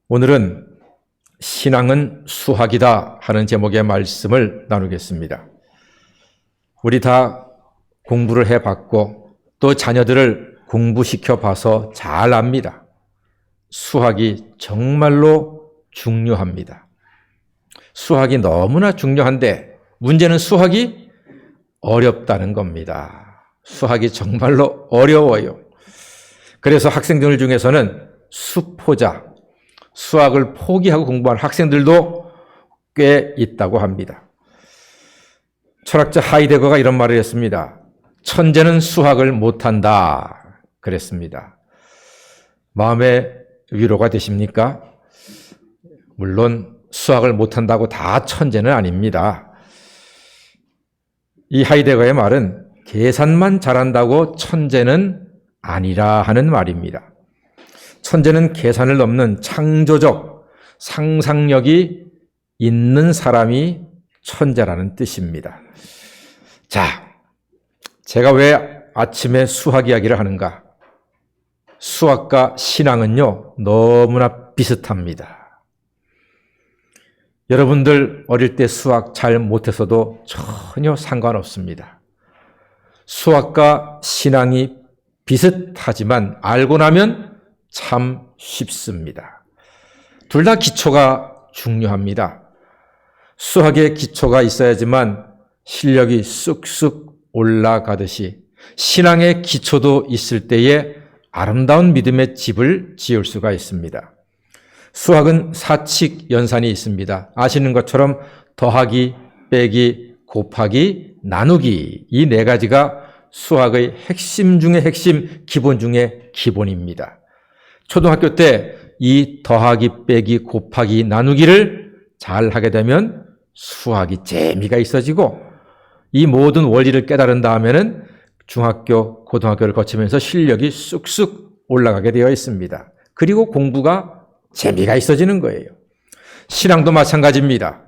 오늘은 신앙은 수학이다 하는 제목의 말씀을 나누겠습니다. 우리 다 공부를 해봤고 또 자녀들을 공부시켜 봐서 잘 압니다. 수학이 정말로 중요합니다. 수학이 너무나 중요한데 문제는 수학이 어렵다는 겁니다. 수학이 정말로 어려워요. 그래서 학생들 중에서는 수포자, 수학을 포기하고 공부하는 학생들도 꽤 있다고 합니다. 철학자 하이데거가 이런 말을 했습니다. 천재는 수학을 못한다 그랬습니다. 마음의 위로가 되십니까? 물론 수학을 못한다고 다 천재는 아닙니다. 이 하이데거의 말은 계산만 잘한다고 천재는 아니라 하는 말입니다. 천재는 계산을 넘는 창조적 상상력이 있는 사람이 천재라는 뜻입니다. 자, 제가 왜 아침에 수학 이야기를 하는가? 수학과 신앙은요, 너무나 비슷합니다. 여러분들 어릴 때 수학 잘 못했어도 전혀 상관없습니다. 수학과 신앙이 비슷하지만 알고 나면 참 쉽습니다. 둘 다 기초가 중요합니다. 수학의 기초가 있어야지만 실력이 쑥쑥 올라가듯이 신앙의 기초도 있을 때에 아름다운 믿음의 집을 지을 수가 있습니다. 수학은 사칙 연산이 있습니다. 아시는 것처럼 더하기, 빼기, 곱하기, 나누기 이 네 가지가 수학의 핵심 중의 핵심, 기본 중의 기본입니다. 초등학교 때 이 더하기, 빼기, 곱하기, 나누기를 잘 하게 되면 수학이 재미가 있어지고 이 모든 원리를 깨달은 다음에는 중학교, 고등학교를 거치면서 실력이 쑥쑥 올라가게 되어 있습니다. 그리고 공부가 재미가 있어지는 거예요. 신앙도 마찬가지입니다.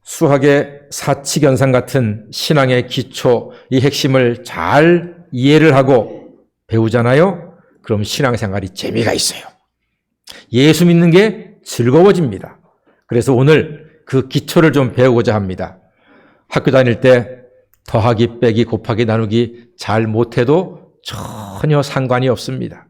수학의 사칙연산 같은 신앙의 기초, 이 핵심을 잘 이해를 하고 배우잖아요. 그럼 신앙생활이 재미가 있어요. 예수 믿는 게 즐거워집니다. 그래서 오늘 그 기초를 좀 배우고자 합니다. 학교 다닐 때 더하기, 빼기, 곱하기, 나누기 잘 못해도 전혀 상관이 없습니다.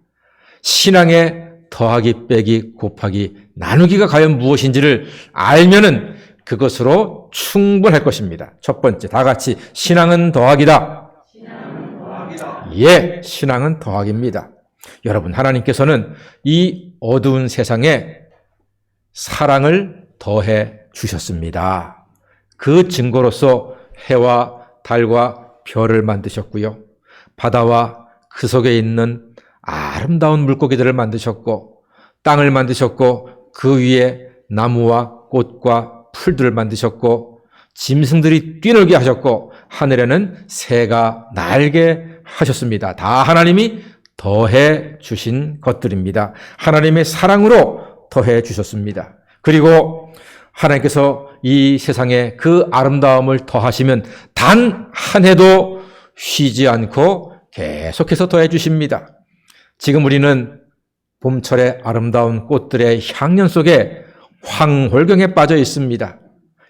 신앙의 더하기, 빼기, 곱하기, 나누기가 과연 무엇인지를 알면은 그것으로 충분할 것입니다. 첫 번째, 다 같이 신앙은 더하기다. 신앙은 더하기다. 예, 신앙은 더하기입니다. 여러분, 하나님께서는 이 어두운 세상에 사랑을 더해 주셨습니다. 그 증거로서 해와 달과 별을 만드셨고요. 바다와 그 속에 있는 아름다운 물고기들을 만드셨고, 땅을 만드셨고, 그 위에 나무와 꽃과 풀들을 만드셨고, 짐승들이 뛰놀게 하셨고, 하늘에는 새가 날게 하셨습니다. 다 하나님이 더해 주신 것들입니다. 하나님의 사랑으로 더해 주셨습니다. 그리고 하나님께서 이 세상에 그 아름다움을 더하시면 단 한 해도 쉬지 않고 계속해서 더해 주십니다. 지금 우리는 봄철의 아름다운 꽃들의 향연 속에 황홀경에 빠져 있습니다.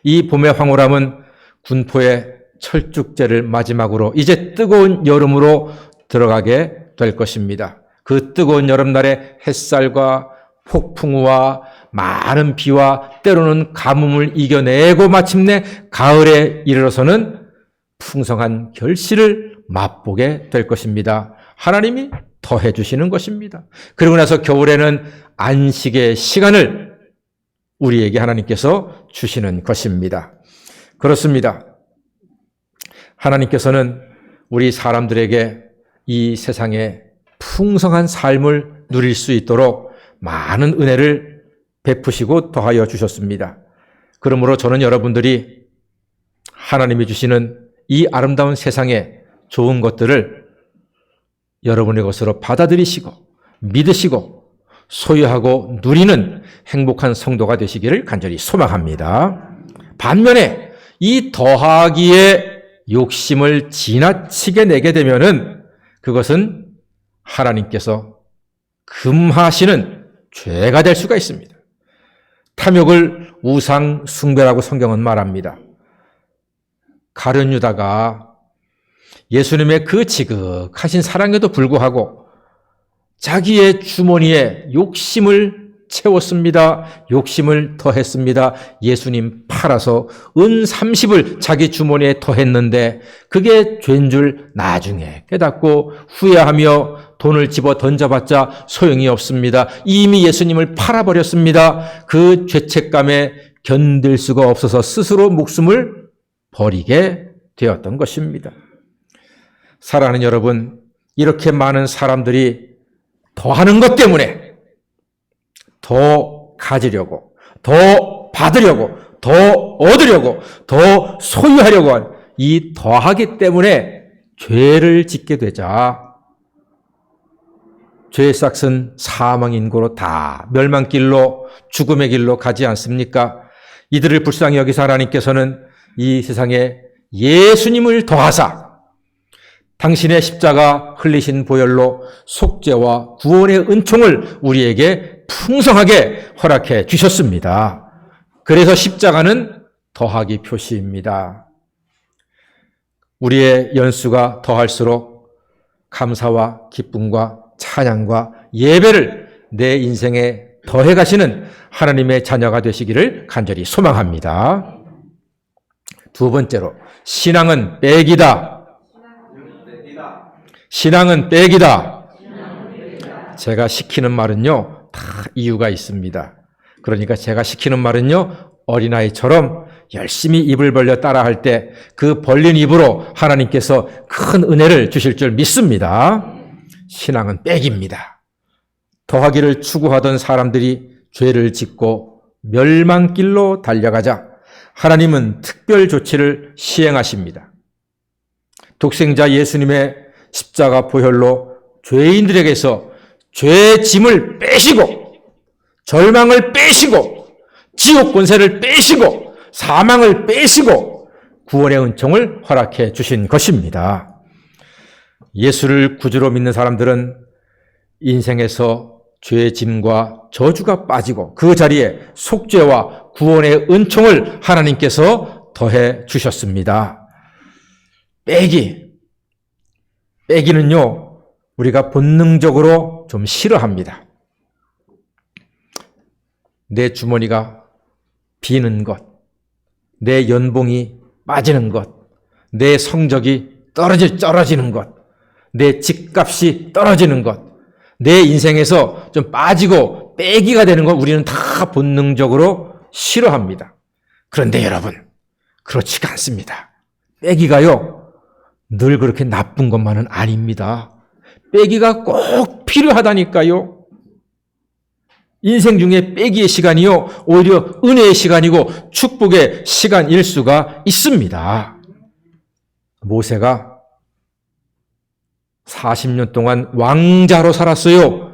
이 봄의 황홀함은 군포의 철쭉제를 마지막으로 이제 뜨거운 여름으로 들어가게 될 것입니다. 그 뜨거운 여름날에 햇살과 폭풍우와 많은 비와 때로는 가뭄을 이겨내고 마침내 가을에 이르러서는 풍성한 결실을 맛보게 될 것입니다. 하나님이 더해 주시는 것입니다. 그리고 나서 겨울에는 안식의 시간을 우리에게 하나님께서 주시는 것입니다. 그렇습니다. 하나님께서는 우리 사람들에게 이 세상에 풍성한 삶을 누릴 수 있도록 많은 은혜를 베푸시고 더하여 주셨습니다. 그러므로 저는 여러분들이 하나님이 주시는 이 아름다운 세상에 좋은 것들을 여러분의 것으로 받아들이시고 믿으시고 소유하고 누리는 행복한 성도가 되시기를 간절히 소망합니다. 반면에 이 더하기의 욕심을 지나치게 내게 되면은 그것은 하나님께서 금하시는 죄가 될 수가 있습니다. 탐욕을 우상 숭배라고 성경은 말합니다. 가룟 유다가 예수님의 그 지극하신 사랑에도 불구하고 자기의 주머니에 욕심을 채웠습니다. 욕심을 더했습니다. 예수님 팔아서 은 30을 자기 주머니에 더했는데 그게 죄인 줄 나중에 깨닫고 후회하며 돈을 집어 던져봤자 소용이 없습니다. 이미 예수님을 팔아버렸습니다. 그 죄책감에 견딜 수가 없어서 스스로 목숨을 버리게 되었던 것입니다. 사랑하는 여러분, 이렇게 많은 사람들이 더하는 것 때문에 더 가지려고, 더 받으려고, 더 얻으려고, 더 소유하려고 한 이 더하기 때문에 죄를 짓게 되자 죄의 싹은 사망인 고로 다 멸망길로 죽음의 길로 가지 않습니까? 이들을 불쌍히 여기서 하나님께서는 이 세상에 예수님을 더하사 당신의 십자가 흘리신 보혈로 속죄와 구원의 은총을 우리에게 풍성하게 허락해 주셨습니다. 그래서 십자가는 더하기 표시입니다. 우리의 연수가 더할수록 감사와 기쁨과 찬양과 예배를 내 인생에 더해 가시는 하나님의 자녀가 되시기를 간절히 소망합니다. 두 번째로, 신앙은 빼기다. 신앙은 빼기다. 제가 시키는 말은요, 다 이유가 있습니다. 그러니까 제가 시키는 말은요, 어린아이처럼 열심히 입을 벌려 따라할 때 그 벌린 입으로 하나님께서 큰 은혜를 주실 줄 믿습니다. 신앙은 빼기입니다. 더하기를 추구하던 사람들이 죄를 짓고 멸망길로 달려가자 하나님은 특별 조치를 시행하십니다. 독생자 예수님의 십자가 보혈로 죄인들에게서 죄의 짐을 빼시고 절망을 빼시고 지옥 권세를 빼시고 사망을 빼시고 구원의 은총을 허락해 주신 것입니다. 예수를 구주로 믿는 사람들은 인생에서 죄의 짐과 저주가 빠지고 그 자리에 속죄와 구원의 은총을 하나님께서 더해 주셨습니다. 빼기는요, 우리가 본능적으로 좀 싫어합니다. 내 주머니가 비는 것, 내 연봉이 빠지는 것, 내 성적이 떨어지는 것, 내 집값이 떨어지는 것, 내 인생에서 좀 빠지고 빼기가 되는 것 우리는 다 본능적으로 싫어합니다. 그런데 여러분, 그렇지가 않습니다. 빼기가요, 늘 그렇게 나쁜 것만은 아닙니다. 빼기가 꼭 필요하다니까요. 인생 중에 빼기의 시간이요, 오히려 은혜의 시간이고 축복의 시간일 수가 있습니다. 모세가 40년 동안 왕자로 살았어요.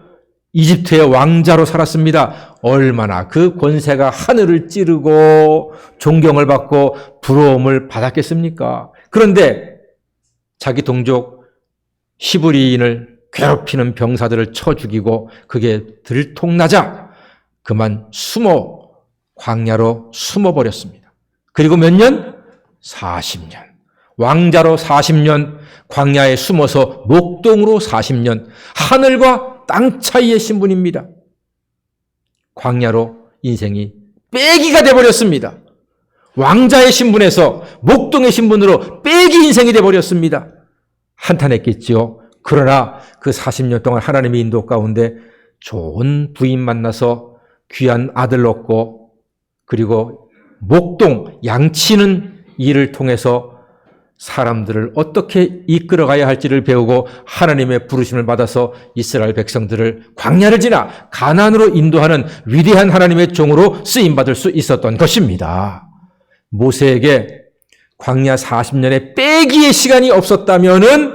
이집트의 왕자로 살았습니다. 얼마나 그 권세가 하늘을 찌르고 존경을 받고 부러움을 받았겠습니까? 그런데 자기 동족 히브리인을 괴롭히는 병사들을 쳐 죽이고 그게 들통나자 그만 광야로 숨어버렸습니다. 그리고 몇 년? 40년. 왕자로 40년, 광야에 숨어서 목동으로 40년, 하늘과 땅 차이의 신분입니다. 광야로 인생이 빼기가 돼버렸습니다. 왕자의 신분에서 목동의 신분으로 빼기 인생이 돼버렸습니다. 한탄했겠지요. 그러나 그 40년 동안 하나님의 인도 가운데 좋은 부인 만나서 귀한 아들 얻고 그리고 목동 양치는 일을 통해서 사람들을 어떻게 이끌어가야 할지를 배우고 하나님의 부르심을 받아서 이스라엘 백성들을 광야를 지나 가나안으로 인도하는 위대한 하나님의 종으로 쓰임받을 수 있었던 것입니다. 모세에게 광야 40년의 빼기의 시간이 없었다면은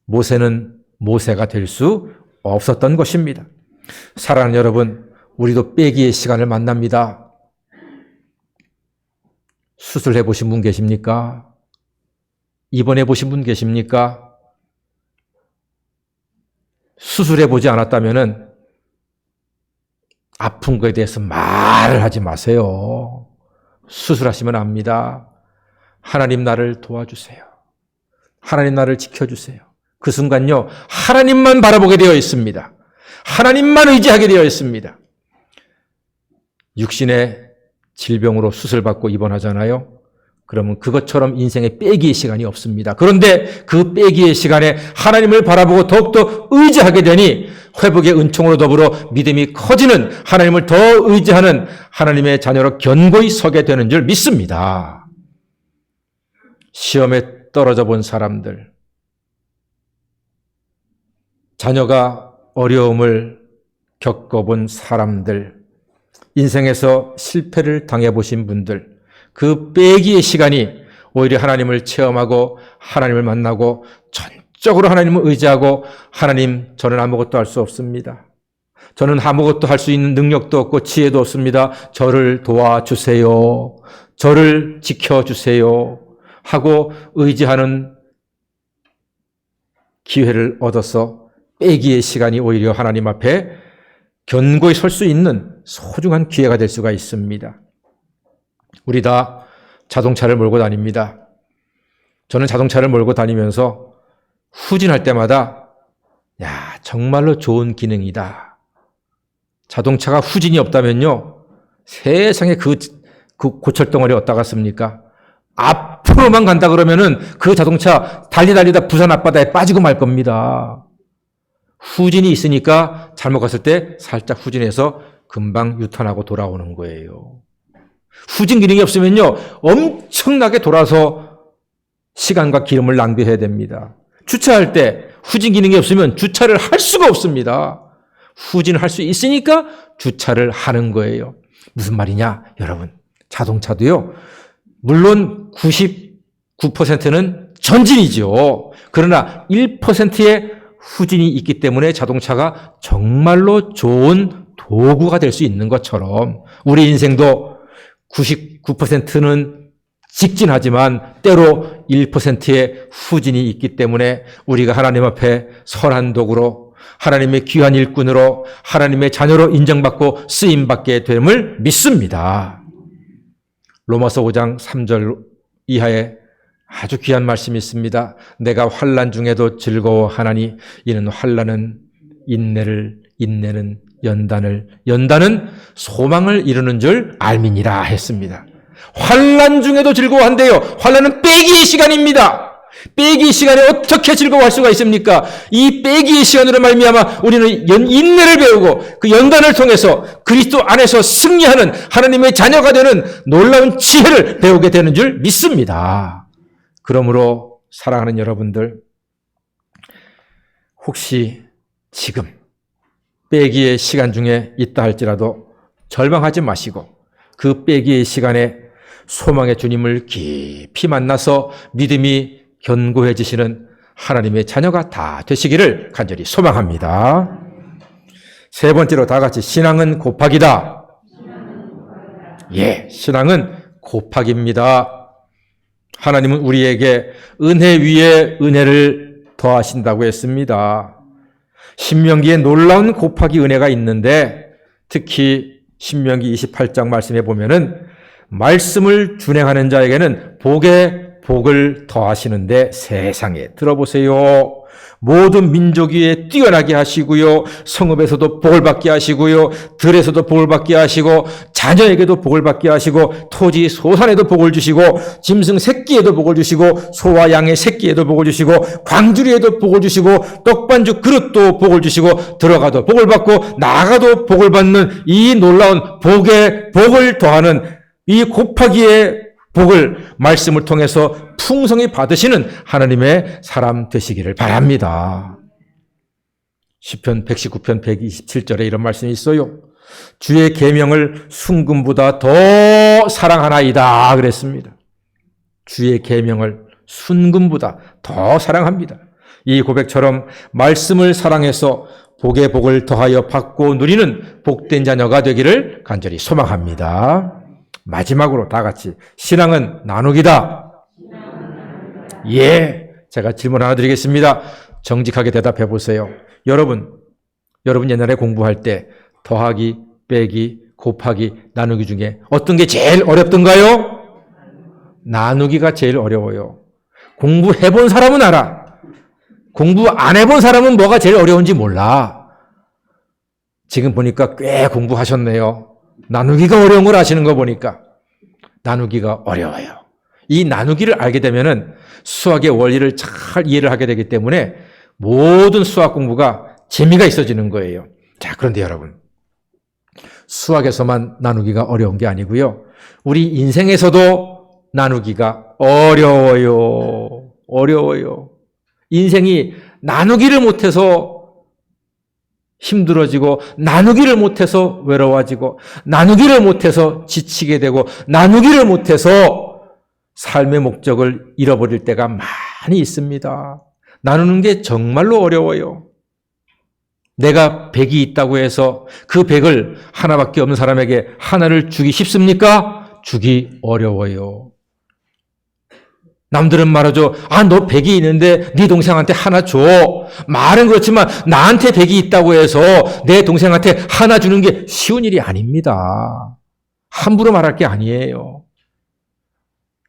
모세는 모세가 될 수 없었던 것입니다. 사랑하는 여러분, 우리도 빼기의 시간을 만납니다. 수술해 보신 분 계십니까? 입원해 보신 분 계십니까? 수술해 보지 않았다면은 아픈 거에 대해서 말을 하지 마세요. 수술하시면 압니다. 하나님 나를 도와주세요. 하나님 나를 지켜주세요. 그 순간요, 하나님만 바라보게 되어 있습니다. 하나님만 의지하게 되어 있습니다. 육신의 질병으로 수술받고 입원하잖아요. 그러면 그것처럼 인생에 빼기의 시간이 없습니다. 그런데 그 빼기의 시간에 하나님을 바라보고 더욱더 의지하게 되니 회복의 은총으로 더불어 믿음이 커지는, 하나님을 더 의지하는 하나님의 자녀로 견고히 서게 되는 줄 믿습니다. 시험에 떨어져 본 사람들, 자녀가 어려움을 겪어본 사람들, 인생에서 실패를 당해보신 분들, 그 빼기의 시간이 오히려 하나님을 체험하고 하나님을 만나고 전적으로 하나님을 의지하고, 하나님, 저는 아무것도 할 수 없습니다. 저는 아무것도 할 수 있는 능력도 없고 지혜도 없습니다. 저를 도와주세요. 저를 지켜주세요. 하고 의지하는 기회를 얻어서 빼기의 시간이 오히려 하나님 앞에 견고히 설 수 있는 소중한 기회가 될 수가 있습니다. 우리 다 자동차를 몰고 다닙니다. 저는 자동차를 몰고 다니면서 후진할 때마다 야, 정말로 좋은 기능이다. 자동차가 후진이 없다면요, 세상에 그 고철덩어리 어디다 갔습니까? 앞으로만 간다 그러면은 그 자동차 달리다 부산 앞바다에 빠지고 말 겁니다. 후진이 있으니까 잘못 갔을 때 살짝 후진해서 금방 유턴하고 돌아오는 거예요. 후진 기능이 없으면요, 엄청나게 돌아서 시간과 기름을 낭비해야 됩니다. 주차할 때 후진 기능이 없으면 주차를 할 수가 없습니다. 후진할 수 있으니까 주차를 하는 거예요. 무슨 말이냐, 여러분. 자동차도요, 물론 99%는 전진이죠. 그러나 1%의 후진이 있기 때문에 자동차가 정말로 좋은 도구가 될 수 있는 것처럼 우리 인생도 99%는 직진하지만 때로 1%의 후진이 있기 때문에 우리가 하나님 앞에 선한 도구로, 하나님의 귀한 일꾼으로, 하나님의 자녀로 인정받고 쓰임받게 됨을 믿습니다. 로마서 5장 3절 이하에 아주 귀한 말씀이 있습니다. 내가 환난 중에도 즐거워하나니 이는 환난은 인내를, 인내는 연단을, 연단은 소망을 이루는 줄 알미니라 했습니다. 환난 중에도 즐거워한대요. 환난은 빼기의 시간입니다. 빼기의 시간에 어떻게 즐거워할 수가 있습니까? 이 빼기의 시간으로 말미암아 우리는 인내를 배우고 그 연단을 통해서 그리스도 안에서 승리하는 하나님의 자녀가 되는 놀라운 지혜를 배우게 되는 줄 믿습니다. 그러므로 사랑하는 여러분들, 혹시 지금 빼기의 시간 중에 있다 할지라도 절망하지 마시고 그 빼기의 시간에 소망의 주님을 깊이 만나서 믿음이 견고해지시는 하나님의 자녀가 다 되시기를 간절히 소망합니다. 세 번째로 다 같이 신앙은 곱하기다. 예, 신앙은 곱하기입니다. 하나님은 우리에게 은혜 위에 은혜를 더하신다고 했습니다. 신명기에 놀라운 곱하기 은혜가 있는데 특히 신명기 28장 말씀에 보면은 말씀을 준행하는 자에게는 복에 복을 더하시는데 세상에 들어보세요. 모든 민족 위에 뛰어나게 하시고요. 성읍에서도 복을 받게 하시고요. 들에서도 복을 받게 하시고 자녀에게도 복을 받게 하시고 토지 소산에도 복을 주시고 짐승 새끼에도 복을 주시고 소와 양의 새끼에도 복을 주시고 광주리에도 복을 주시고 떡반죽 그릇도 복을 주시고 들어가도 복을 받고 나가도 복을 받는 이 놀라운 복에 복을 더하는 이 곱하기의 복을 말씀을 통해서 풍성히 받으시는 하나님의 사람 되시기를 바랍니다. 시편 119편 127절에 이런 말씀이 있어요. 주의 계명을 순금보다 더 사랑하나이다 그랬습니다. 주의 계명을 순금보다 더 사랑합니다. 이 고백처럼 말씀을 사랑해서 복의 복을 더하여 받고 누리는 복된 자녀가 되기를 간절히 소망합니다. 마지막으로 다 같이 신앙은 나누기다. 예, 제가 질문 하나 드리겠습니다. 정직하게 대답해 보세요. 여러분 옛날에 공부할 때 더하기, 빼기, 곱하기, 나누기 중에 어떤 게 제일 어렵던가요? 나누기가 제일 어려워요. 공부해본 사람은 알아. 공부 안 해본 사람은 뭐가 제일 어려운지 몰라. 지금 보니까 꽤 공부하셨네요. 나누기가 어려운 걸 아시는 거 보니까. 나누기가 어려워요. 이 나누기를 알게 되면은 수학의 원리를 잘 이해를 하게 되기 때문에 모든 수학 공부가 재미가 있어지는 거예요. 자, 그런데 여러분, 수학에서만 나누기가 어려운 게 아니고요. 우리 인생에서도 나누기가 어려워요. 어려워요. 인생이 나누기를 못해서 힘들어지고, 나누기를 못해서 외로워지고, 나누기를 못해서 지치게 되고, 나누기를 못해서 삶의 목적을 잃어버릴 때가 많이 있습니다. 나누는 게 정말로 어려워요. 내가 100이 있다고 해서 그 100을 하나밖에 없는 사람에게 하나를 주기 쉽습니까? 주기 어려워요. 남들은 말하죠. 아, 너 100이 있는데 네 동생한테 하나 줘. 말은 그렇지만 나한테 100이 있다고 해서 내 동생한테 하나 주는 게 쉬운 일이 아닙니다. 함부로 말할 게 아니에요.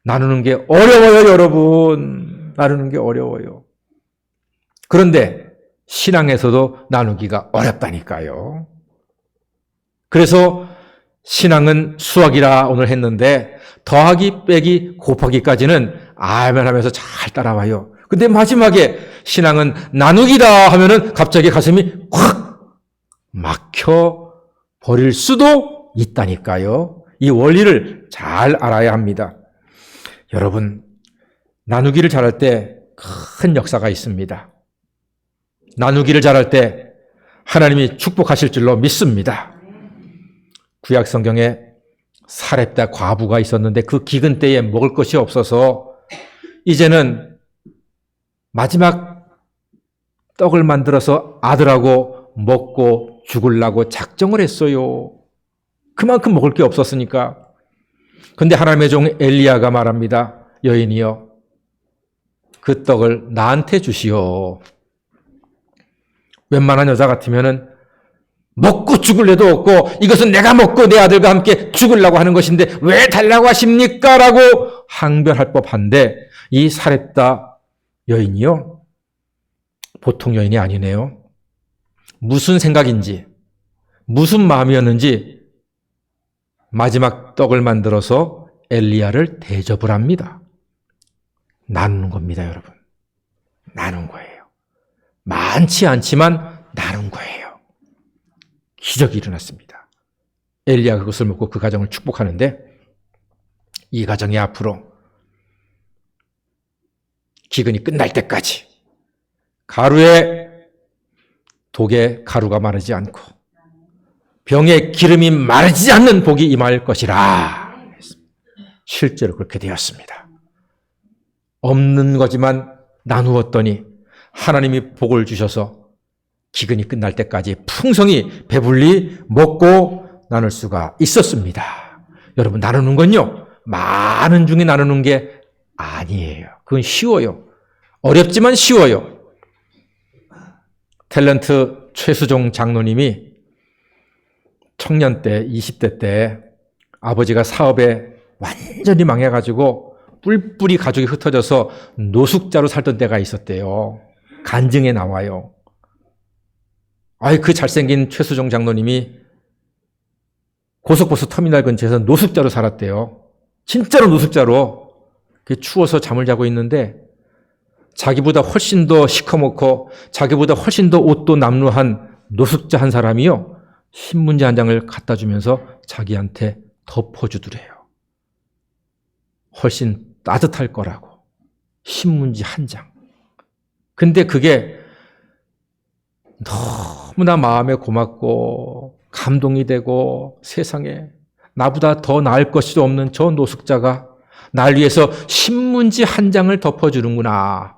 나누는 게 어려워요, 여러분. 나누는 게 어려워요. 그런데 신앙에서도 나누기가 어렵다니까요. 그래서 신앙은 수학이라 오늘 했는데 더하기, 빼기, 곱하기까지는 알면 하면서 잘 따라와요. 근데 마지막에 신앙은 나누기다 하면은 갑자기 가슴이 확 막혀 버릴 수도 있다니까요. 이 원리를 잘 알아야 합니다. 여러분, 나누기를 잘할 때 큰 역사가 있습니다. 나누기를 잘할 때 하나님이 축복하실 줄로 믿습니다. 구약 성경에 사렙다 과부가 있었는데 그 기근 때에 먹을 것이 없어서 이제는 마지막 떡을 만들어서 아들하고 먹고 죽으려고 작정을 했어요. 그만큼 먹을 게 없었으니까. 근데 하나님의 종 엘리야가 말합니다. 여인이여, 그 떡을 나한테 주시오. 웬만한 여자 같으면은 먹고 죽을 애도 없고 이것은 내가 먹고 내 아들과 함께 죽으려고 하는 것인데 왜 달라고 하십니까? 라고 항변할 법한데 이 사렙다 여인이요, 보통 여인이 아니네요. 무슨 생각인지 무슨 마음이었는지 마지막 떡을 만들어서 엘리야를 대접을 합니다. 나누는 겁니다, 여러분. 나눈 거예요. 많지 않지만 나눈 거예요. 기적이 일어났습니다. 엘리야가 그것을 먹고 그 가정을 축복하는데 이 가정이 앞으로 기근이 끝날 때까지 가루에 독에 가루가 마르지 않고 병에 기름이 마르지 않는 복이 임할 것이라. 실제로 그렇게 되었습니다. 없는 거지만 나누었더니 하나님이 복을 주셔서 기근이 끝날 때까지 풍성히 배불리 먹고 나눌 수가 있었습니다. 여러분, 나누는 건요, 많은 중에 나누는 게 아니에요. 그건 쉬워요. 어렵지만 쉬워요. 탤런트 최수종 장로님이 청년 때, 20대 때 아버지가 사업에 완전히 망해가지고 뿔뿔이 가족이 흩어져서 노숙자로 살던 때가 있었대요. 간증에 나와요. 그 잘생긴 최수종 장로님이 고속버스 터미널 근처에서 노숙자로 살았대요. 진짜로 노숙자로. 추워서 잠을 자고 있는데 자기보다 훨씬 더 시커멓고 자기보다 훨씬 더 옷도 남루한 노숙자 한 사람이요, 신문지 한 장을 갖다 주면서 자기한테 덮어주더래요. 훨씬 따뜻할 거라고. 신문지 한 장. 근데 그게 너무나 마음에 고맙고 감동이 되고, 세상에 나보다 더 나을 것이 없는 저 노숙자가 날 위해서 신문지 한 장을 덮어주는구나.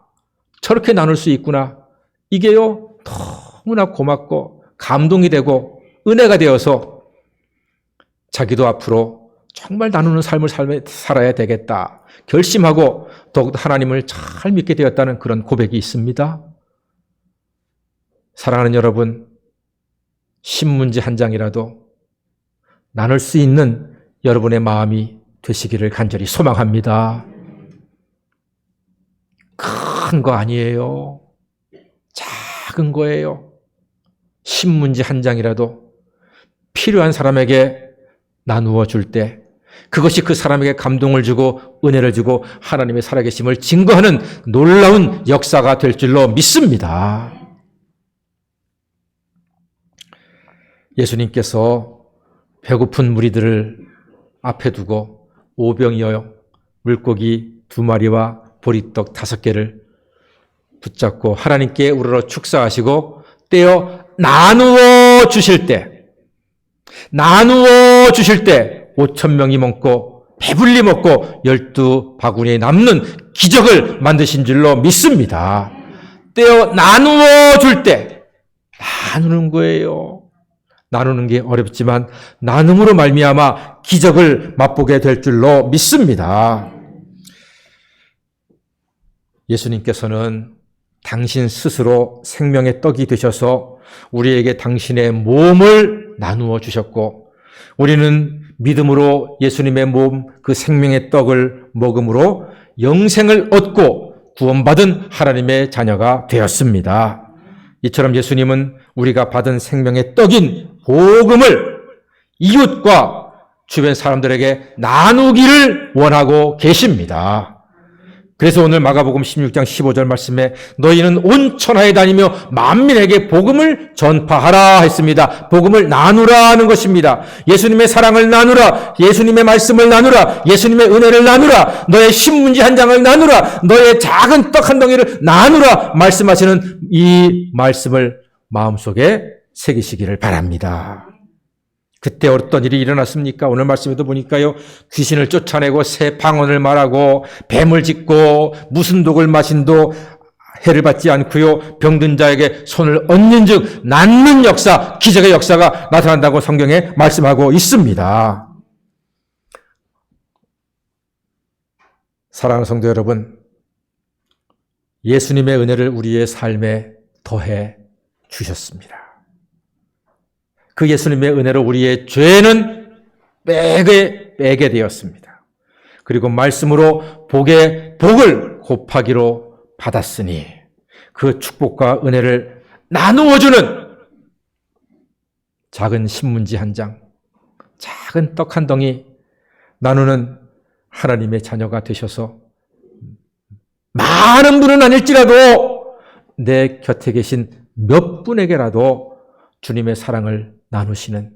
저렇게 나눌 수 있구나. 이게요, 너무나 고맙고 감동이 되고 은혜가 되어서 자기도 앞으로 정말 나누는 삶을 살아야 되겠다 결심하고 더욱더 하나님을 잘 믿게 되었다는 그런 고백이 있습니다. 사랑하는 여러분, 신문지 한 장이라도 나눌 수 있는 여러분의 마음이 되시기를 간절히 소망합니다. 큰 거 아니에요. 작은 거예요. 신문지 한 장이라도 필요한 사람에게 나누어 줄 때 그것이 그 사람에게 감동을 주고 은혜를 주고 하나님의 살아계심을 증거하는 놀라운 역사가 될 줄로 믿습니다. 예수님께서 배고픈 무리들을 앞에 두고 오병이어 물고기 2마리와 보리떡 5개를 붙잡고 하나님께 우러러 축사하시고 떼어 나누어 주실 때 5,000명이 먹고 배불리 먹고 12바구니에 남는 기적을 만드신 줄로 믿습니다. 떼어 나누어 줄 때 나누는 거예요. 나누는 게 어렵지만 나눔으로 말미암아 기적을 맛보게 될 줄로 믿습니다. 예수님께서는 당신 스스로 생명의 떡이 되셔서 우리에게 당신의 몸을 나누어 주셨고 우리는 믿음으로 예수님의 몸 그 생명의 떡을 먹음으로 영생을 얻고 구원받은 하나님의 자녀가 되었습니다. 이처럼 예수님은 우리가 받은 생명의 떡인 복음을 이웃과 주변 사람들에게 나누기를 원하고 계십니다. 그래서 오늘 마가복음 16장 15절 말씀에 너희는 온 천하에 다니며 만민에게 복음을 전파하라 했습니다. 복음을 나누라 하는 것입니다. 예수님의 사랑을 나누라. 예수님의 말씀을 나누라. 예수님의 은혜를 나누라. 너의 신문지 한 장을 나누라. 너의 작은 떡 한 덩이를 나누라. 말씀하시는 이 말씀을 마음속에 새기시기를 바랍니다. 그때 어떤 일이 일어났습니까? 오늘 말씀에도 보니까요. 귀신을 쫓아내고 새 방언을 말하고 뱀을 짚고 무슨 독을 마신도 해를 받지 않고요. 병든 자에게 손을 얹는 즉 낫는 역사, 기적의 역사가 나타난다고 성경에 말씀하고 있습니다. 사랑하는 성도 여러분, 예수님의 은혜를 우리의 삶에 더해 주셨습니다. 그 예수님의 은혜로 우리의 죄는 빼게 되었습니다. 그리고 말씀으로 복을 곱하기로 받았으니 그 축복과 은혜를 나누어주는 작은 신문지 한 장, 작은 떡 한 덩이 나누는 하나님의 자녀가 되셔서 많은 분은 아닐지라도 내 곁에 계신 몇 분에게라도 주님의 사랑을 나누시는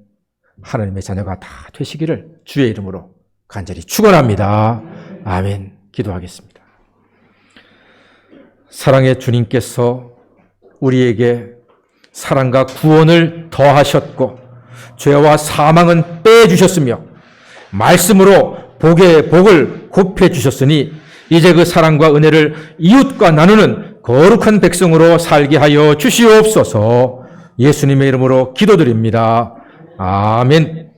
하나님의 자녀가 다 되시기를 주의 이름으로 간절히 축원합니다. 아멘. 기도하겠습니다. 사랑의 주님께서 우리에게 사랑과 구원을 더하셨고 죄와 사망은 빼주셨으며 말씀으로 복의 복을 곱해 주셨으니 이제 그 사랑과 은혜를 이웃과 나누는 거룩한 백성으로 살게 하여 주시옵소서. 예수님의 이름으로 기도드립니다. 아멘.